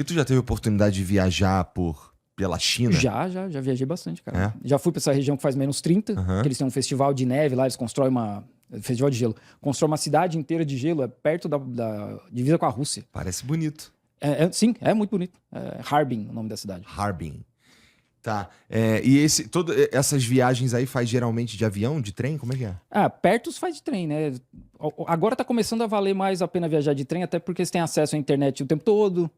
E tu já teve oportunidade de viajar pela China? Já viajei bastante, cara. É? Já fui pra essa região que faz -30, Aham. que eles têm um festival de neve lá, eles constroem festival de gelo. Constrói uma cidade inteira de gelo, é perto da divisa com a Rússia. Parece bonito. Sim, é muito bonito. É Harbin, o nome da cidade. Harbin. Tá. E essas viagens aí faz geralmente de avião, de trem? Como é que é? Perto faz de trem, né? Agora tá começando a valer mais a pena viajar de trem, até porque você tem acesso à internet o tempo todo.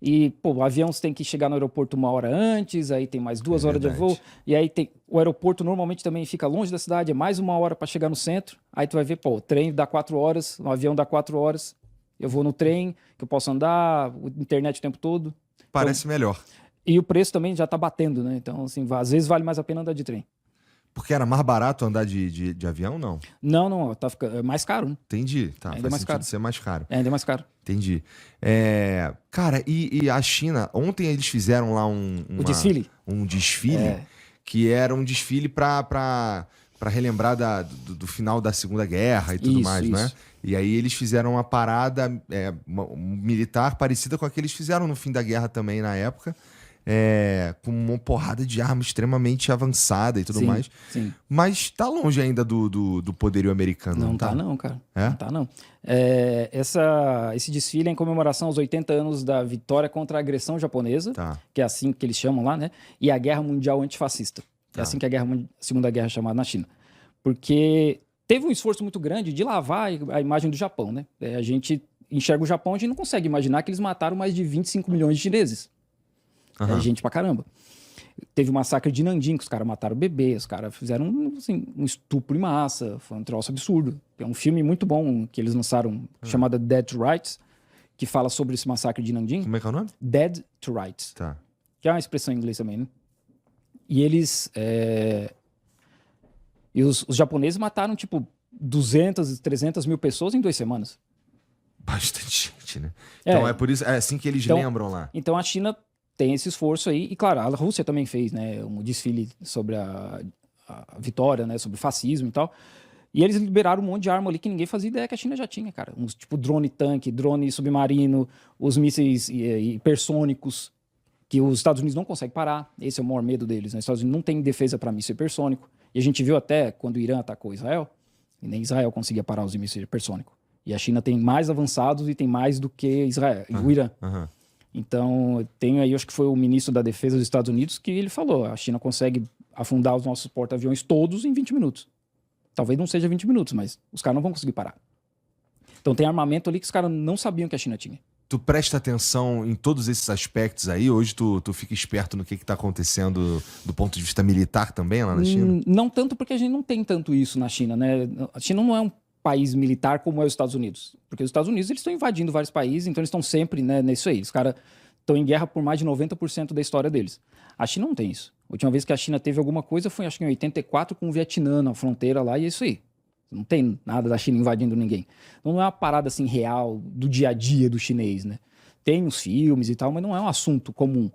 E, pô, o avião você tem que chegar no aeroporto 1 hora antes, aí tem mais 2 horas de voo. Verdade. E aí o aeroporto normalmente também fica longe da cidade, é mais 1 hora para chegar no centro. Aí tu vai ver, pô, o trem dá 4 horas, o avião dá 4 horas. Eu vou no trem, que eu posso andar, internet o tempo todo. Parece melhor. E o preço também já tá batendo, né? Então, assim, às vezes vale mais a pena andar de trem. Porque era mais barato andar de avião, não? Não, tá ficando mais caro, né? Entendi. Tá, Ainda faz mais sentido caro. ser mais caro. Ainda mais caro. Entendi. Cara, e a China? Ontem eles fizeram lá O desfile? um desfile que era um desfile para relembrar do final da Segunda Guerra e tudo mais, né? Isso. E aí eles fizeram uma parada militar parecida com a que eles fizeram no fim da guerra também na época. Com uma porrada de arma extremamente avançada e tudo mais. Sim. Mas tá longe ainda do poderio americano, Não não tá não, cara. É? Não tá não. Esse desfile é em comemoração aos 80 anos da vitória contra a agressão japonesa, Tá. que é assim que eles chamam lá, né? E a Guerra Mundial Antifascista. Tá. É assim que a Segunda Guerra é chamada na China. Porque teve um esforço muito grande de lavar a imagem do Japão, né? A gente enxerga o Japão, a gente não consegue imaginar que eles mataram mais de 25 milhões de chineses. Aham. É gente pra caramba. Teve o massacre de Nanjing, que os caras mataram bebês, os caras fizeram assim, um estupro em massa, foi um troço absurdo. Tem um filme muito bom que eles lançaram, chamado Dead to Rights, que fala sobre esse massacre de Nanjing. Como é que é o nome? Dead to Rights, Tá. que é uma expressão em inglês também, né? E eles... E os japoneses mataram, tipo, 200, 300 mil pessoas em 2 semanas. Bastante gente, né? Então é por isso, é assim que eles lembram lá. Então a China tem esse esforço aí, e claro, a Rússia também fez, né, um desfile sobre a vitória, né, sobre o fascismo e tal, e eles liberaram um monte de arma ali que ninguém fazia ideia que a China já tinha, cara, uns tipo drone tanque, drone submarino, os mísseis hipersônicos, que os Estados Unidos não conseguem parar, esse é o maior medo deles, né? Os Estados Unidos não tem defesa para míssil hipersônico, e a gente viu até quando o Irã atacou Israel, e nem Israel conseguia parar os mísseis hipersônicos, e a China tem mais avançados e tem mais do que Israel, o Irã. Então, tem aí, acho que foi o ministro da Defesa dos Estados Unidos que ele falou, a China consegue afundar os nossos porta-aviões todos em 20 minutos. Talvez não seja 20 minutos, mas os caras não vão conseguir parar. Então tem armamento ali que os caras não sabiam que a China tinha. Tu presta atenção em todos esses aspectos aí? Hoje tu fica esperto no que tá acontecendo do ponto de vista militar também lá na China? Não tanto porque a gente não tem tanto isso na China, né? A China não é um país militar como é os Estados Unidos. Porque os Estados Unidos eles estão invadindo vários países, então eles estão sempre, né, nisso aí. Os caras estão em guerra por mais de 90% da história deles. A China não tem isso. A última vez que a China teve alguma coisa foi, acho que em 84, com o Vietnã na fronteira lá, e é isso aí. Não tem nada da China invadindo ninguém. Então não é uma parada assim real do dia a dia do chinês, né? Tem os filmes e tal, mas não é um assunto comum.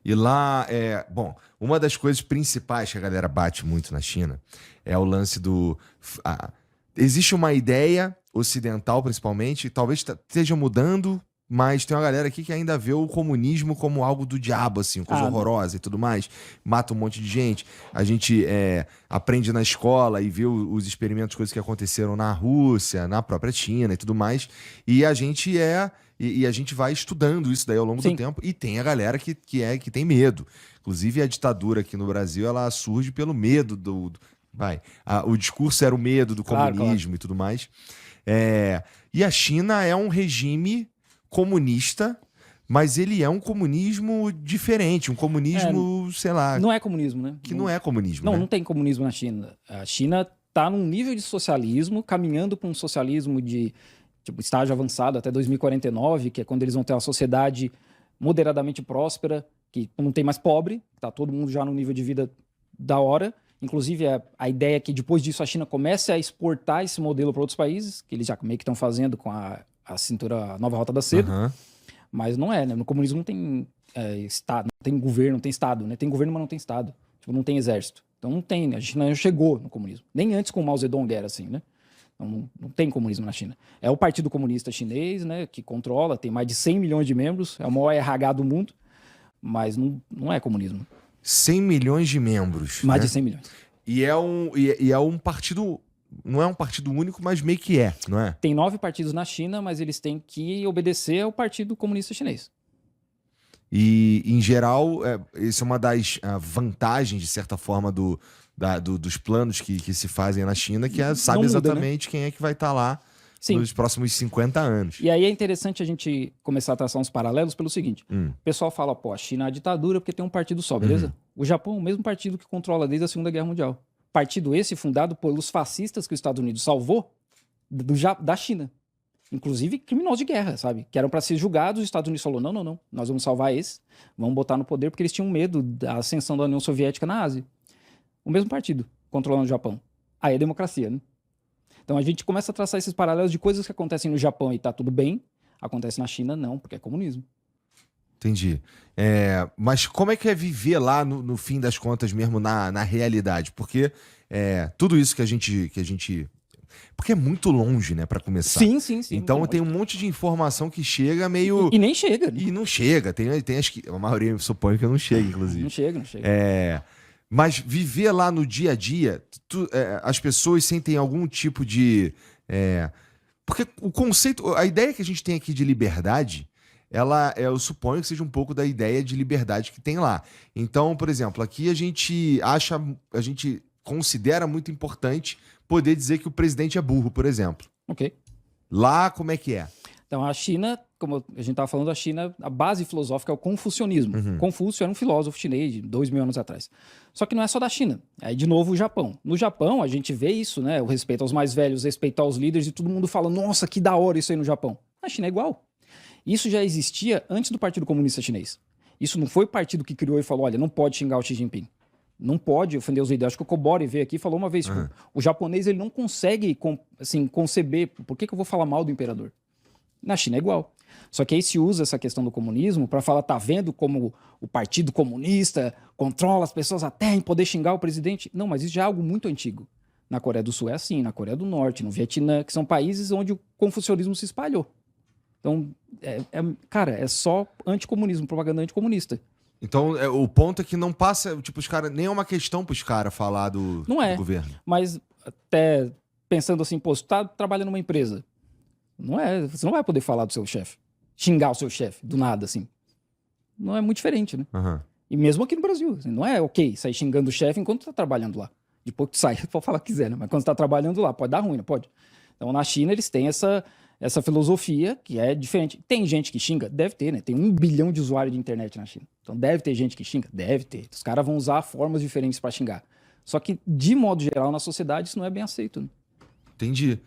E lá, bom, uma das coisas principais que a galera bate muito na China é o lance existe uma ideia ocidental, principalmente, talvez esteja mudando, mas tem uma galera aqui que ainda vê o comunismo como algo do diabo, assim, coisa horrorosa e tudo mais. Mata um monte de gente. A gente aprende na escola e vê os experimentos, coisas que aconteceram na Rússia, na própria China e tudo mais. E a gente a gente vai estudando isso daí ao longo do tempo. E tem a galera que tem medo. Inclusive, a ditadura aqui no Brasil, ela surge pelo medo o discurso era o medo do comunismo e tudo mais. E a China é um regime comunista, mas ele é um comunismo diferente, um comunismo, sei lá... Não é comunismo, né? Que não é comunismo, Não, né? não tem comunismo na China. A China está num nível de socialismo, caminhando para um socialismo de tipo, estágio avançado até 2049, que é quando eles vão ter uma sociedade moderadamente próspera, que não tem mais pobre, tá todo mundo já no nível de vida da hora. Inclusive, a ideia é que depois disso a China comece a exportar esse modelo para outros países, que eles já meio que estão fazendo com a nova Rota da Seda. Mas não é, né? No comunismo não tem Estado, não tem governo, não tem Estado, né? Tem governo, mas não tem Estado. Tipo, não tem exército. Então não tem, né? A China não chegou no comunismo. Nem antes com o Mao Zedong era assim, né? Então, não tem comunismo na China. É o Partido Comunista Chinês, né, que controla, tem mais de 100 milhões de membros, é o maior RH do mundo, mas não é comunismo. 100 milhões de membros. Mais né? de 100 milhões. E é um partido. Não é um partido único, mas meio que é, não é? Tem 9 partidos na China, mas eles têm que obedecer ao Partido Comunista Chinês. E, em geral, isso é uma das vantagens, de certa forma, dos planos que se fazem na China, que sabe muda, exatamente quem é que vai estar lá Sim. nos próximos 50 anos. E aí é interessante a gente começar a traçar uns paralelos pelo seguinte. O pessoal fala, pô, a China é a ditadura porque tem um partido só, beleza? O Japão é o mesmo partido que controla desde a Segunda Guerra Mundial. Partido esse fundado pelos fascistas que os Estados Unidos salvou da China. Inclusive criminosos de guerra, sabe? Que eram para ser julgados, os Estados Unidos falou, não, nós vamos salvar esse, vamos botar no poder, porque eles tinham medo da ascensão da União Soviética na Ásia. O mesmo partido controlando o Japão. Aí é democracia, né? Então a gente começa a traçar esses paralelos de coisas que acontecem no Japão e tá tudo bem, acontece na China não, porque é comunismo. Entendi. Mas como é que é viver lá no fim das contas mesmo na realidade? Porque tudo isso que a gente... Porque é muito longe, né, pra começar. Sim. Então tem um monte de informação que chega meio... E nem chega. Né? E não chega. Tem as que... A maioria eu suponho que não chega, inclusive. Não chega. Mas viver lá no dia a dia, as pessoas sentem algum tipo de... Porque o conceito... A ideia que a gente tem aqui de liberdade... eu suponho que seja um pouco da ideia de liberdade que tem lá. Então, por exemplo, aqui a gente considera muito importante poder dizer que o presidente é burro, por exemplo. Ok. Lá, como é que é? Então, a China, como a gente estava falando, a China, a base filosófica é o confucionismo. Confúcio era um filósofo chinês de 2.000 anos atrás. Só que não é só da China. Aí, de novo, o Japão. No Japão, a gente vê isso, né? O respeito aos mais velhos, respeitar os líderes, e todo mundo fala, nossa, que da hora isso aí no Japão. Na China é igual. Isso já existia antes do Partido Comunista Chinês. Isso não foi o partido que criou e falou, olha, não pode xingar o Xi Jinping. Não pode ofender os líderes. Acho que o Kobori veio aqui e falou uma vez, o japonês ele não consegue conceber, por que eu vou falar mal do imperador? Na China é igual. Só que aí se usa essa questão do comunismo para falar, tá vendo como o Partido Comunista controla as pessoas até em poder xingar o presidente? Não, mas isso já é algo muito antigo. Na Coreia do Sul é assim, na Coreia do Norte, no Vietnã, que são países onde o confucionismo se espalhou. Então, cara, é só anticomunismo, propaganda anticomunista. Então, o ponto é que não passa, tipo, os caras, nem é uma questão pros caras falar do governo. Mas até pensando assim, pô, você tá trabalhando numa empresa, você não vai poder falar do seu chefe, xingar o seu chefe, do nada, assim. Não é muito diferente, né? E mesmo aqui no Brasil, assim, não é ok sair xingando o chefe enquanto tá trabalhando lá. Depois que tu sai, pode falar o que quiser, né? Mas quando você tá trabalhando lá, pode dar ruim, não pode? Então, na China, eles têm essa filosofia que é diferente. Tem gente que xinga? Deve ter, né? Tem 1 bilhão de usuários de internet na China. Então deve ter gente que xinga? Deve ter. Os caras vão usar formas diferentes para xingar. Só que, de modo geral, na sociedade, isso não é bem aceito. Né? Entendi.